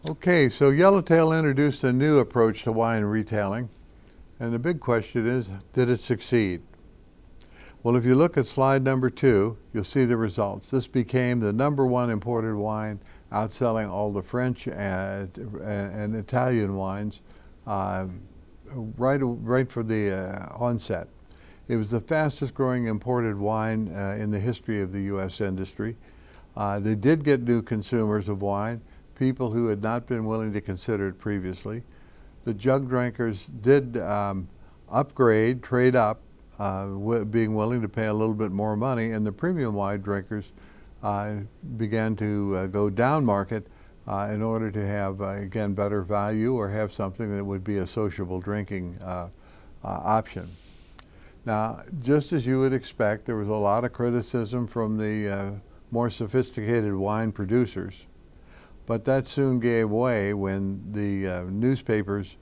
Okay, so Yellowtail introduced a new approach to wine retailing, and the big question is, did it succeed? Well, if you look at slide number 2, you'll see the results. This became the #1 imported wine, outselling all the French and Italian wines uh, right from the onset. It was the fastest growing imported wine in the history of the U.S. industry. They did get new consumers of wine, people who had not been willing to consider it previously. The jug drinkers did upgrade, trade up, being willing to pay a little bit more money, and the premium wine drinkers began to go down market in order to have, again, better value or have something that would be a sociable drinking option. Now, just as you would expect, there was a lot of criticism from the more sophisticated wine producers, but that soon gave way when the newspapers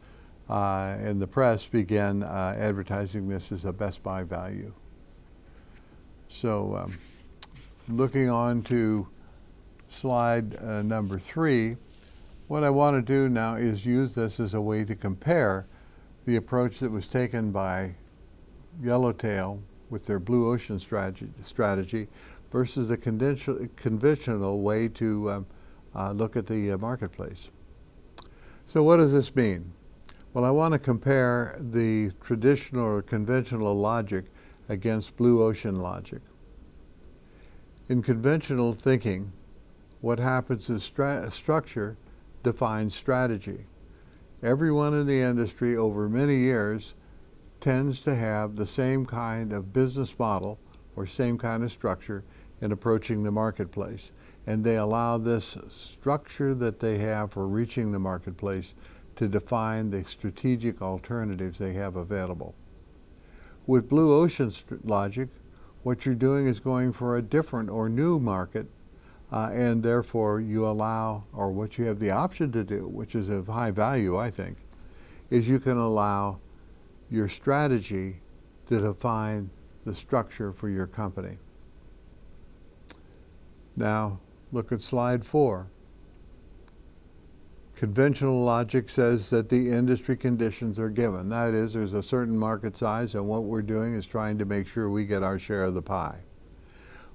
and the press began advertising this as a best buy value. So looking on to slide number 3, what I want to do now is use this as a way to compare the approach that was taken by Yellowtail with their Blue Ocean strategy versus the conventional way to look at the marketplace. So what does this mean? Well, I want to compare the traditional or conventional logic against Blue Ocean logic. In conventional thinking, what happens is structure defines strategy. Everyone in the industry over many years tends to have the same kind of business model or same kind of structure in approaching the marketplace. And they allow this structure that they have for reaching the marketplace to define the strategic alternatives they have available. With Blue Ocean logic, what you're doing is going for a different or new market, and therefore you allow, or what you have the option to do, which is of high value, I think, is you can allow your strategy to define the structure for your company. Now, look at slide 4. Conventional logic says that the industry conditions are given. That is, there's a certain market size, and what we're doing is trying to make sure we get our share of the pie.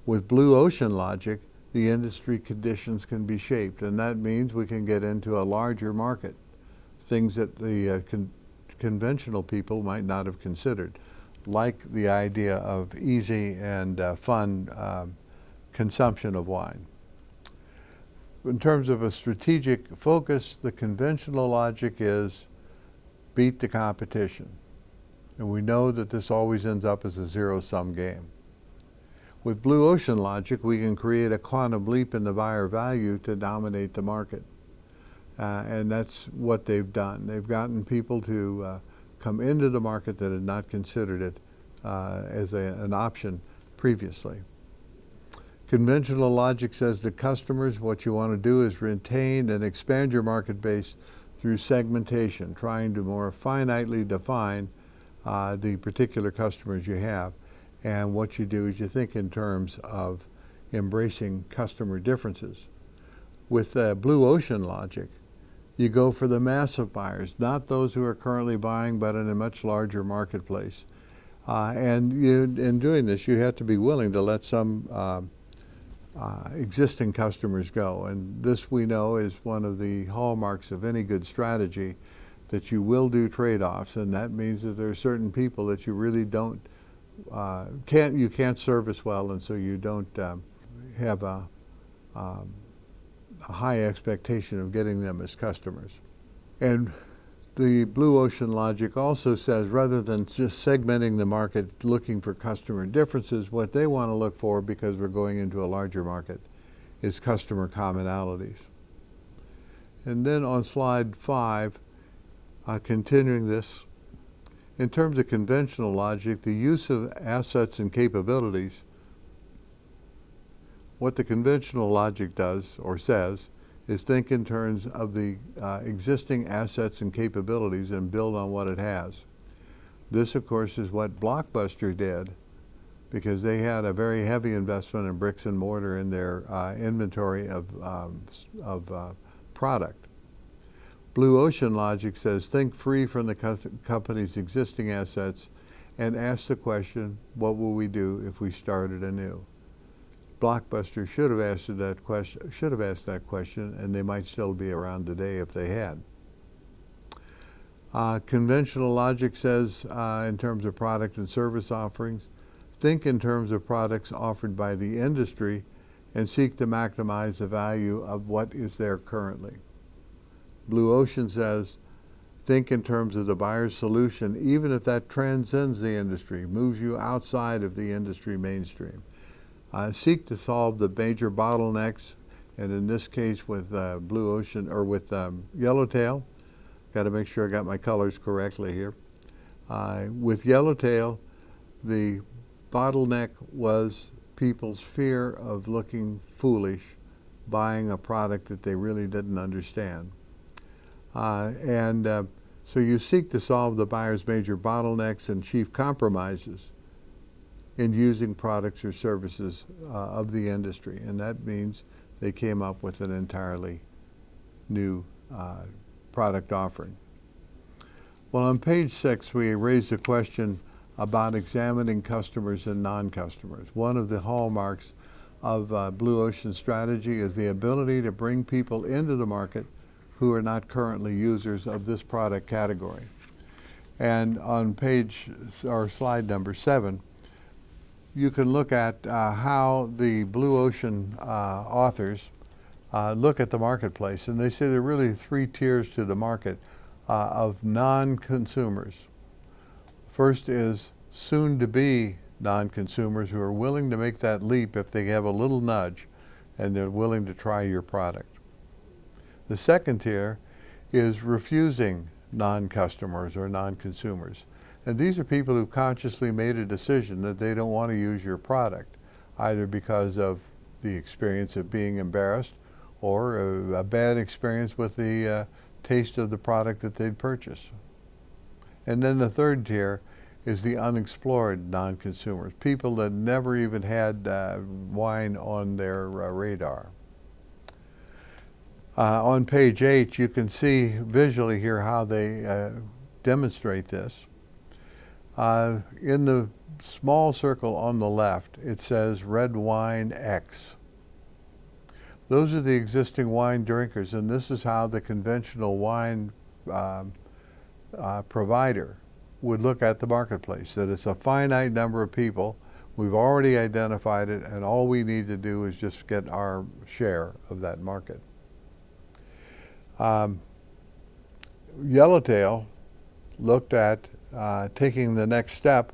With Blue Ocean logic, the industry conditions can be shaped, and that means we can get into a larger market, things that the conventional people might not have considered, like the idea of easy and fun consumption of wine. In terms of a strategic focus, the conventional logic is beat the competition. And we know that this always ends up as a zero-sum game. With Blue Ocean logic, we can create a quantum leap in the buyer value to dominate the market. And that's what they've done. They've gotten people to come into the market that had not considered it as an option previously. Conventional logic says to customers, what you want to do is retain and expand your market base through segmentation, trying to more finitely define the particular customers you have. And what you do is you think in terms of embracing customer differences. With Blue Ocean logic, you go for the massive buyers, not those who are currently buying, but in a much larger marketplace. And in doing this, you have to be willing to let some existing customers go. And this, we know, is one of the hallmarks of any good strategy, that you will do trade-offs, and that means that there are certain people that you really don't can't service well, and so you don't have a high expectation of getting them as customers. And the Blue Ocean logic also says, rather than just segmenting the market looking for customer differences, what they want to look for, because we're going into a larger market, is customer commonalities. And then on slide 5, continuing this, in terms of conventional logic, the use of assets and capabilities, what the conventional logic does or says is think in terms of the existing assets and capabilities and build on what it has. This, of course, is what Blockbuster did, because they had a very heavy investment in bricks and mortar in their inventory of product. Blue Ocean Logic says, think free from the company's existing assets and ask the question, what will we do if we started anew? Blockbuster should have asked that question, and they might still be around today if they had. Conventional logic says, in terms of product and service offerings, think in terms of products offered by the industry and seek to maximize the value of what is there currently. Blue Ocean says, think in terms of the buyer's solution, even if that transcends the industry, moves you outside of the industry mainstream. Seek to solve the major bottlenecks, and in this case with Blue Ocean, or with Yellowtail, got to make sure I got my colors correctly here. With Yellowtail, the bottleneck was people's fear of looking foolish buying a product that they really didn't understand. So you seek to solve the buyer's major bottlenecks and chief compromises in using products or services of the industry. And that means they came up with an entirely new product offering. Well, on page 6, we raised a question about examining customers and non-customers. One of the hallmarks of Blue Ocean strategy is the ability to bring people into the market who are not currently users of this product category. And on page, or slide number 7, you can look at how the Blue Ocean authors look at the marketplace. And they say there are really 3 tiers to the market of non-consumers. First is soon-to-be non-consumers who are willing to make that leap if they have a little nudge and they're willing to try your product. The second tier is refusing non-customers or non-consumers. And these are people who consciously made a decision that they don't want to use your product, either because of the experience of being embarrassed or a bad experience with the taste of the product that they'd purchase. And then the third tier is the unexplored non-consumers, people that never even had wine on their radar. On page 8, you can see visually here how they demonstrate this. In the small circle on the left, it says Red Wine X. Those are the existing wine drinkers, and this is how the conventional wine provider would look at the marketplace, that it's a finite number of people. We've already identified it, and all we need to do is just get our share of that market. Yellowtail looked at taking the next step,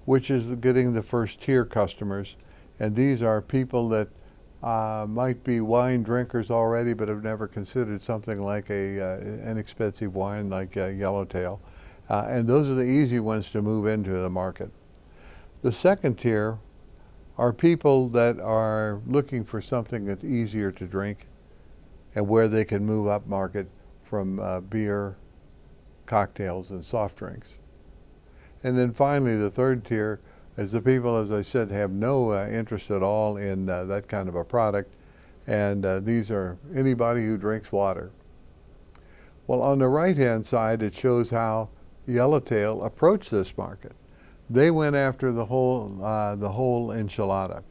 which is getting the first tier customers, and these are people that might be wine drinkers already but have never considered something like an inexpensive wine like Yellowtail, and those are the easy ones to move into the market. The second tier are people that are looking for something that's easier to drink and where they can move up market from beer, cocktails, and soft drinks. And then finally, the third tier is the people, as I said, have no interest at all in that kind of a product, and these are anybody who drinks water. Well, on the right-hand side, it shows how Yellowtail approached this market. They went after the whole enchilada,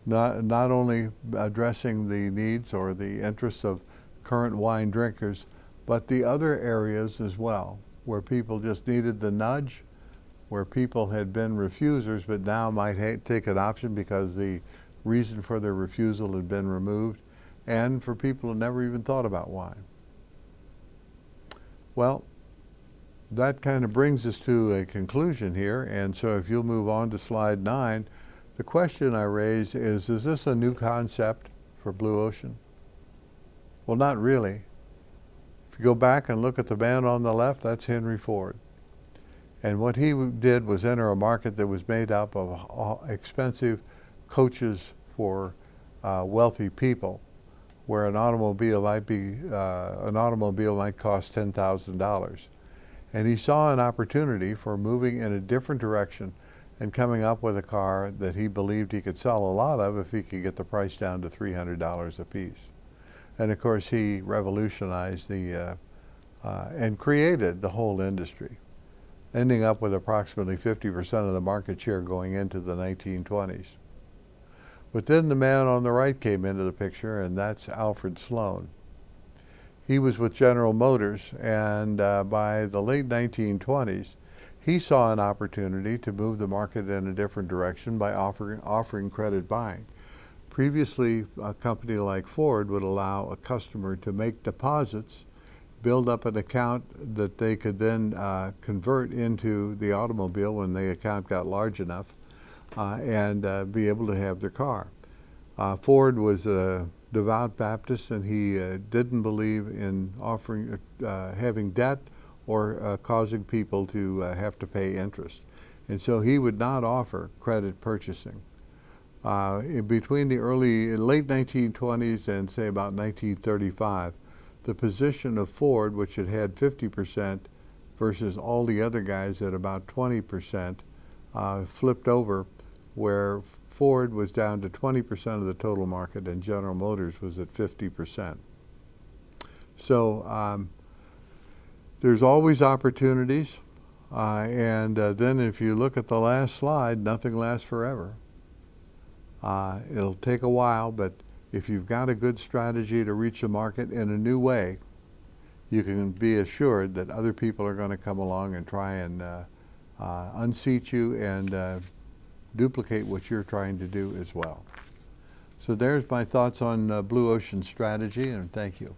not only addressing the needs or the interests of current wine drinkers, but the other areas as well, where people just needed the nudge, where people had been refusers but now might take an option because the reason for their refusal had been removed, and for people who never even thought about wine. Well, that kind of brings us to a conclusion here, and so if you'll move on to slide 9, the question I raise is this a new concept for Blue Ocean? Well, not really. If you go back and look at the man on the left, that's Henry Ford. And what he did was enter a market that was made up of expensive coaches for wealthy people, where an automobile might cost $10,000. And he saw an opportunity for moving in a different direction and coming up with a car that he believed he could sell a lot of if he could get the price down to $300 a piece. And of course, he revolutionized the and created the whole industry, ending up with approximately 50% of the market share going into the 1920s. But then the man on the right came into the picture, and that's Alfred Sloan. He was with General Motors, and by the late 1920s, he saw an opportunity to move the market in a different direction by offering credit buying. Previously, a company like Ford would allow a customer to make deposits, build up an account that they could then convert into the automobile when the account got large enough, and be able to have their car. Ford was a devout Baptist, and he didn't believe in offering having debt or causing people to have to pay interest. And so he would not offer credit purchasing. In between the late 1920s and say about 1935, the position of Ford, which had had 50% versus all the other guys at about 20%, flipped over, where Ford was down to 20% of the total market and General Motors was at 50%. So there's always opportunities, and then if you look at the last slide, nothing lasts forever. It'll take a while, but if you've got a good strategy to reach the market in a new way, you can be assured that other people are going to come along and try and unseat you and duplicate what you're trying to do as well. So there's my thoughts on Blue Ocean strategy, and thank you.